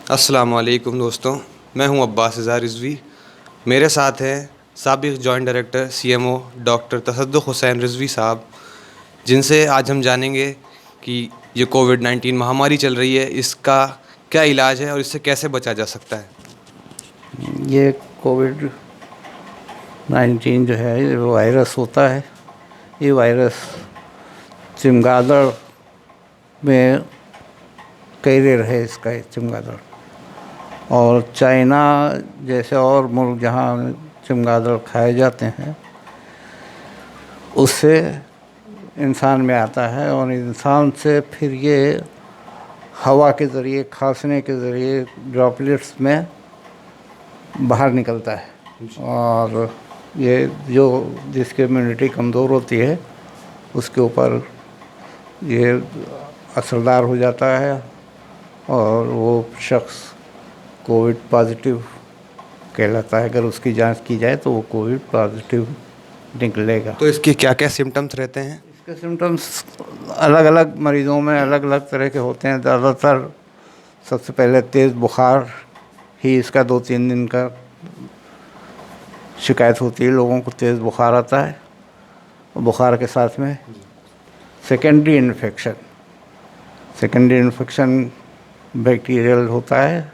अस्सलाम वालेकुम दोस्तों, मैं हूं अब्बास इज़हार रिज़वी। मेरे साथ हैं साबिक़ joint director CMO doctor Tasadduq Hussain Rizvi sahab, जिनसे आज हम जानेंगे कि ये कोविड-19 महामारी चल रही है, इसका क्या इलाज है और इससे कैसे बचा जा सकता है। ये कोविड 19 जो है ये वायरस होता है। ये वायरस चमगादड़ में कैरियर है इसका, ये चमगादड़। और चाइना जैसे और मुल्क जहाँ चमगादड़ खाए जाते हैं उससे इंसान में आता है, और इंसान से फिर ये हवा के ज़रिए, खांसने के ज़रिए ड्रॉपलेट्स में बाहर निकलता है। और ये जो जिसकी इम्यूनिटी कमज़ोर होती है उसके ऊपर ये असरदार हो जाता है और वो शख्स कोविड पॉजिटिव कहलाता है। अगर उसकी जांच की जाए तो वो कोविड पॉजिटिव निकलेगा। तो इसके क्या-क्या सिम्पटम्स रहते हैं? इसके सिम्टम्स अलग अलग मरीज़ों में अलग अलग तरह के होते हैं। ज़्यादातर सबसे पहले तेज़ बुखार ही इसका 2-3 दिन का शिकायत होती है। लोगों को तेज़ बुखार आता है और बुखार के साथ में सेकेंडरी इन्फेक्शन बैक्टीरियल होता है,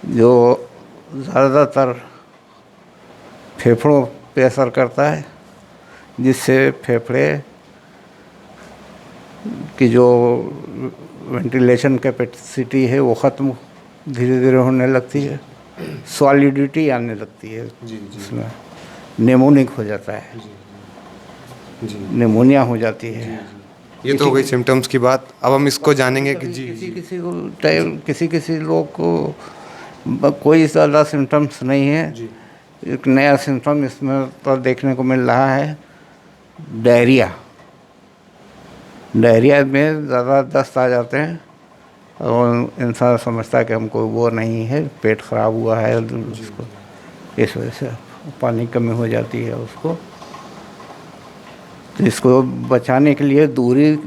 जो ज़्यादातर फेफड़ों पे असर करता है, जिससे फेफड़े की जो वेंटिलेशन कैपेसिटी है वो ख़त्म धीरे धीरे होने लगती है, सॉलिडिटी आने लगती है उसमें, निमोनिक हो जाता है, निमोनिया हो जाती है। ये तो हो गई सिम्पटम्स की बात। अब हम इसको जानेंगे कि किसी किसी लोग को कोई ज़्यादा सिम्टम्स नहीं है। एक नया सिम्टम इसमें तो देखने को मिल रहा है, डायरिया में ज़्यादा दस्त आ जाते हैं और इंसान समझता है कि हमको वो नहीं है, पेट ख़राब हुआ है उसको, इस वजह से पानी कमी हो जाती है उसको। तो इसको बचाने के लिए दूरी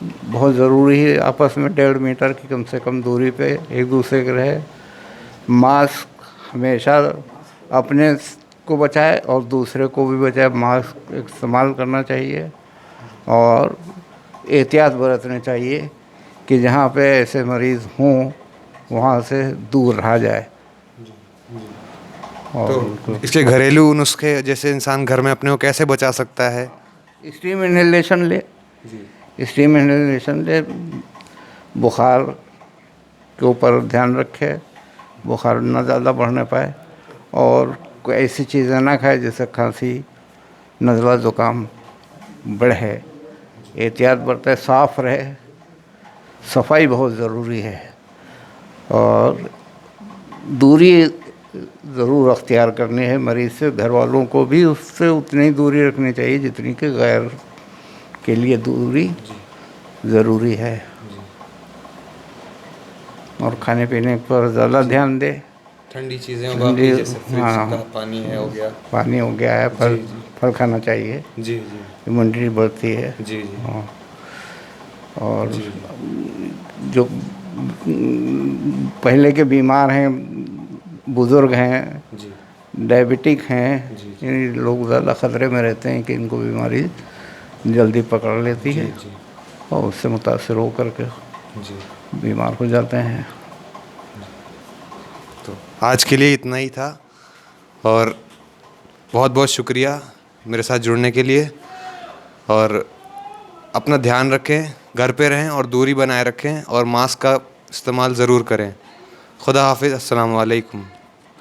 बहुत ज़रूरी है। आपस में 1.5 मीटर की कम से कम दूरी पे एक दूसरे के रहे। मास्क हमेशा अपने को बचाए और दूसरे को भी बचाए। मास्क इस्तेमाल करना चाहिए और एहतियात बरतने चाहिए कि जहाँ पे ऐसे मरीज़ हों वहाँ से दूर रहा जाए। तो इसके घरेलू नुस्खे, जैसे इंसान घर में अपने को कैसे बचा सकता है? स्टीम इन्हेलेशन ले, बुखार के ऊपर ध्यान रखे, बुखार ना ज़्यादा बढ़ने पाए, और कोई ऐसी चीज़ें ना खाए जैसे खांसी, नज़ला, ज़ुकाम बढ़े। एहतियात बरते, साफ़ रहे, सफाई बहुत ज़रूरी है, और दूरी ज़रूर अख्तियार करनी है मरीज़ से। घर वालों को भी उससे उतनी दूरी रखनी चाहिए जितनी कि गैर के लिए दूरी ज़रूरी है। और खाने पीने पर ज़्यादा ध्यान दे। ठंडी चीज़ें, जैसे हाँ, पानी हो गया है, फल खाना चाहिए, इम्यूनिटी बढ़ती है। हाँ, और जो पहले के बीमार हैं, बुज़ुर्ग हैं, डायबिटिक हैं, इन लोग ज़्यादा ख़तरे में रहते हैं कि इनको बीमारी जल्दी पकड़ लेती है और उससे मुतासर हो करके बीमार हो जाते हैं। तो आज के लिए इतना ही था, और बहुत बहुत शुक्रिया मेरे साथ जुड़ने के लिए। और अपना ध्यान रखें, घर पे रहें और दूरी बनाए रखें, और मास्क का इस्तेमाल ज़रूर करें। खुदा हाफिज़। अस्सलाम वालेकुम।